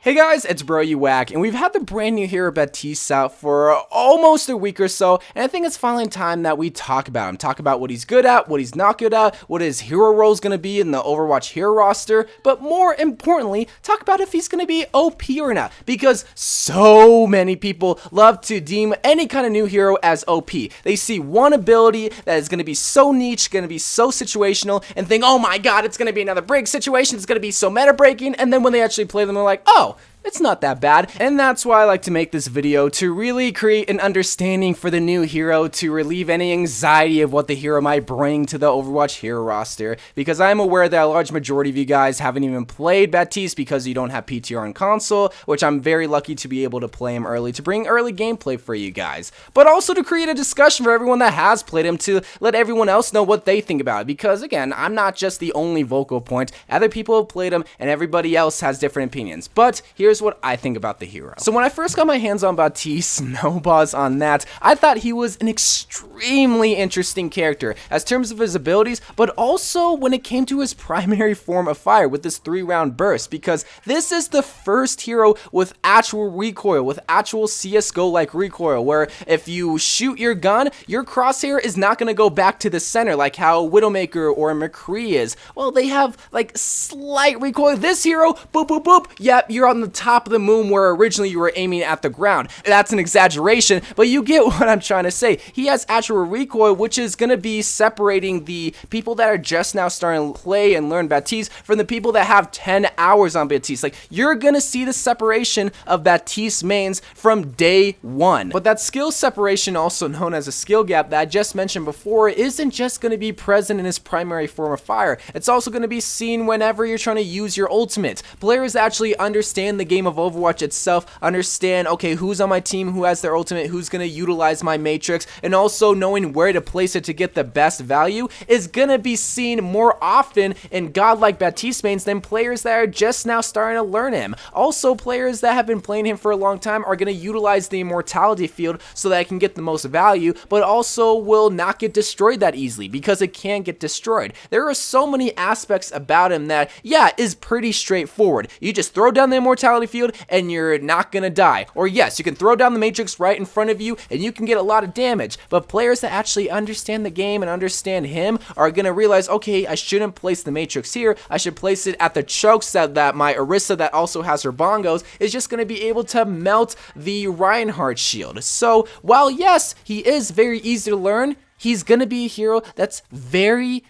Hey guys, it's Bro You Whack, and we've had the brand new hero Baptiste out for almost a week or so, and I think it's finally time that we talk about him. Talk about what he's good at, what he's not good at, what his hero role is going to be in the Overwatch hero roster, but more importantly, talk about if he's going to be OP or not, because so many people love to deem any kind of new hero as OP. They see one ability that is going to be so niche, going to be so situational, and think, oh my god, it's going to be another break situation, it's going to be so meta breaking, and then when they actually play them, they're like, oh, it's not that bad. And that's why I like to make this video, to really create an understanding for the new hero, to relieve any anxiety of what the hero might bring to the Overwatch hero roster, because I'm aware that a large majority of you guys haven't even played Baptiste because you don't have PTR on console, which I'm very lucky to be able to play him early, to bring early gameplay for you guys, but also to create a discussion for everyone that has played him, to let everyone else know what they think about it, because again, I'm not just the only vocal point. Other people have played him and everybody else has different opinions, but here's what I think about the hero. So when I first got my hands on Baptiste, no pause on that, I thought he was an extremely interesting character as terms of his abilities, but also when it came to his primary form of fire with this 3-round burst, because this is the first hero with actual recoil, with actual CSGO like recoil, where if you shoot your gun, your crosshair is not going to go back to the center like how Widowmaker or McCree is. Well, they have like slight recoil. This hero, boop boop boop, yep, you're on the top of the moon where originally you were aiming at the ground. That's an exaggeration, but you get what I'm trying to say. He has actual recoil, which is going to be separating the people that are just now starting to play and learn Baptiste from the people that have 10 hours on Baptiste. Like, you're going to see the separation of Baptiste mains from day one. But that skill separation, also known as a skill gap that I just mentioned before, isn't just going to be present in his primary form of fire. It's also going to be seen whenever you're trying to use your ultimate. Players actually understand the game of Overwatch itself, understand, okay, who's on my team, who has their ultimate, who's going to utilize my matrix, and also knowing where to place it to get the best value is going to be seen more often in godlike Baptiste mains than players that are just now starting to learn him. Also, players that have been playing him for a long time are going to utilize the immortality field so that it can get the most value, but also will not get destroyed that easily because it can get destroyed. There are so many aspects about him that, yeah, is pretty straightforward. You just throw down the immortality field and you're not gonna die. Or yes, you can throw down the matrix right in front of you and you can get a lot of damage, but players that actually understand the game and understand him are gonna realize, okay, I shouldn't place the matrix here, I should place it at the chokes that my Orisa that also has her bongos is just gonna be able to melt the Reinhardt shield. So while yes, he is very easy to learn, he's gonna be a hero that's very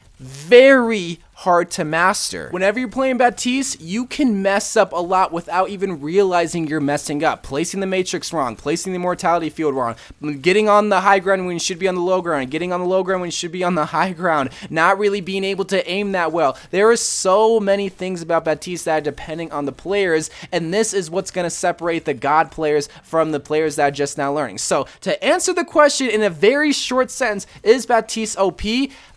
hard to master. Whenever you're playing Baptiste, you can mess up a lot without even realizing you're messing up. Placing the matrix wrong, placing the immortality field wrong, getting on the high ground when you should be on the low ground, getting on the low ground when you should be on the high ground, not really being able to aim that well. There are so many things about Baptiste that are depending on the players, and this is what's going to separate the god players from the players that are just now learning. So to answer the question in a very short sentence, is Baptiste OP?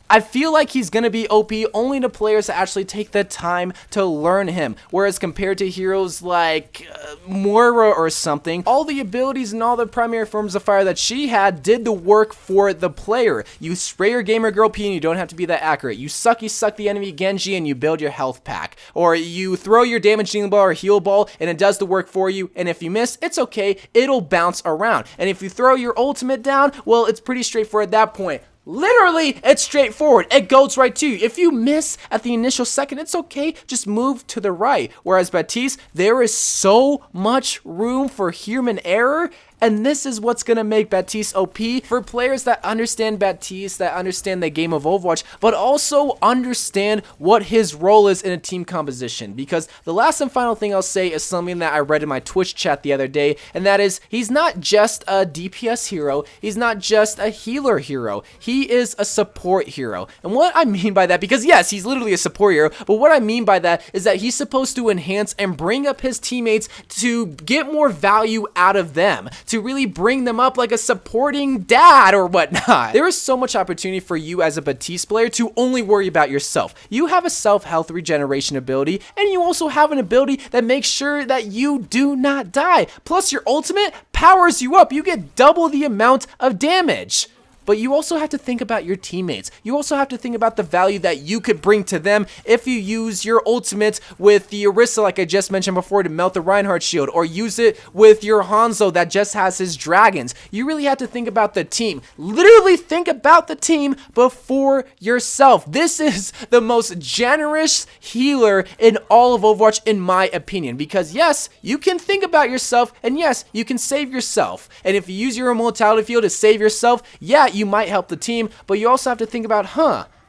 I feel like he's going to be OP only to players that actually take the time to learn him, whereas compared to heroes like Moira or something, all the abilities and all the primary forms of fire that she had did the work for the player. You spray your gamer girl P and you don't have to be that accurate. You suck the enemy Genji and you build your health pack. Or you throw your damage dealing ball or heal ball and it does the work for you, and if you miss, it's okay, it'll bounce around. And if you throw your ultimate down, well, it's pretty straightforward at that point. Literally, it's straightforward. It goes right to you. If you miss at the initial second, it's okay. Just move to the right. Whereas Baptiste, there is so much room for human error. And this is what's going to make Baptiste OP for players that understand Baptiste, that understand the game of Overwatch, but also understand what his role is in a team composition. Because the last and final thing I'll say is something that I read in my Twitch chat the other day, and that is, he's not just a DPS hero, he's not just a healer hero, he is a support hero. And what I mean by that, because yes, he's literally a support hero, but what I mean by that is that he's supposed to enhance and bring up his teammates to get more value out of them, to really bring them up like a supporting dad or whatnot. There is so much opportunity for you as a Baptiste player to only worry about yourself. You have a self-health regeneration ability, and you also have an ability that makes sure that you do not die. Plus, your ultimate powers you up. You get double the amount of damage. but you also have to think about your teammates. You also have to think about the value that you could bring to them if you use your ultimate with the Orisa, like I just mentioned before, to melt the Reinhardt shield, or use it with your Hanzo that just has his dragons. You really have to think about the team. Literally think about the team before yourself. This is the most generous healer in all of Overwatch, in my opinion, because yes, you can think about yourself, and yes, you can save yourself. And if you use your immortality field to save yourself, yeah, you might help the team, but you also have to think about,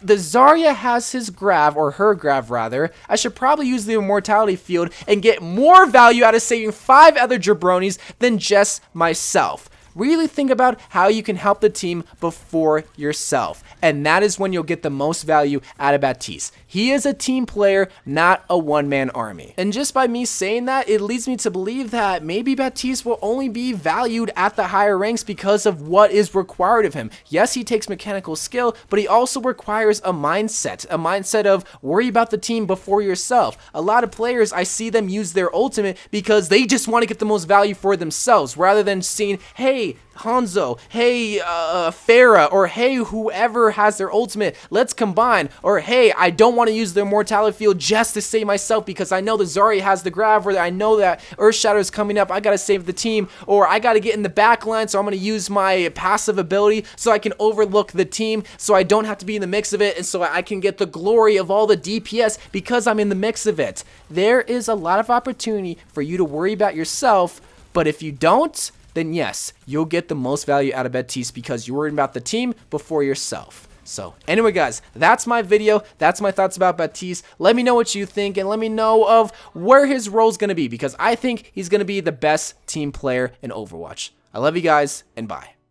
the Zarya has his grav, or her grav rather. I should probably use the immortality field and get more value out of saving 5 other jabronis than just myself. Really think about how you can help the team before yourself. And that is when you'll get the most value out of Baptiste. He is a team player, not a one-man army. And just by me saying that, it leads me to believe that maybe Baptiste will only be valued at the higher ranks because of what is required of him. Yes, he takes mechanical skill, but he also requires a mindset of worry about the team before yourself. A lot of players, I see them use their ultimate because they just want to get the most value for themselves, rather than seeing, hey, Hanzo, hey, Pharah, or hey, whoever has their ultimate, let's combine. Or hey, I don't want to use the immortality field just to save myself because I know the Zarya has the grav, or I know that Earthshatter is coming up, I gotta save the team, or I gotta get in the back line, so I'm gonna use my passive ability so I can overlook the team, so I don't have to be in the mix of it, and so I can get the glory of all the DPS because I'm in the mix of it. There is a lot of opportunity for you to worry about yourself, but if you don't, then yes, you'll get the most value out of Baptiste because you're worried about the team before yourself. So anyway, guys, that's my video. That's my thoughts about Baptiste. Let me know what you think, and let me know of where his role is going to be, because I think he's going to be the best team player in Overwatch. I love you guys, and bye.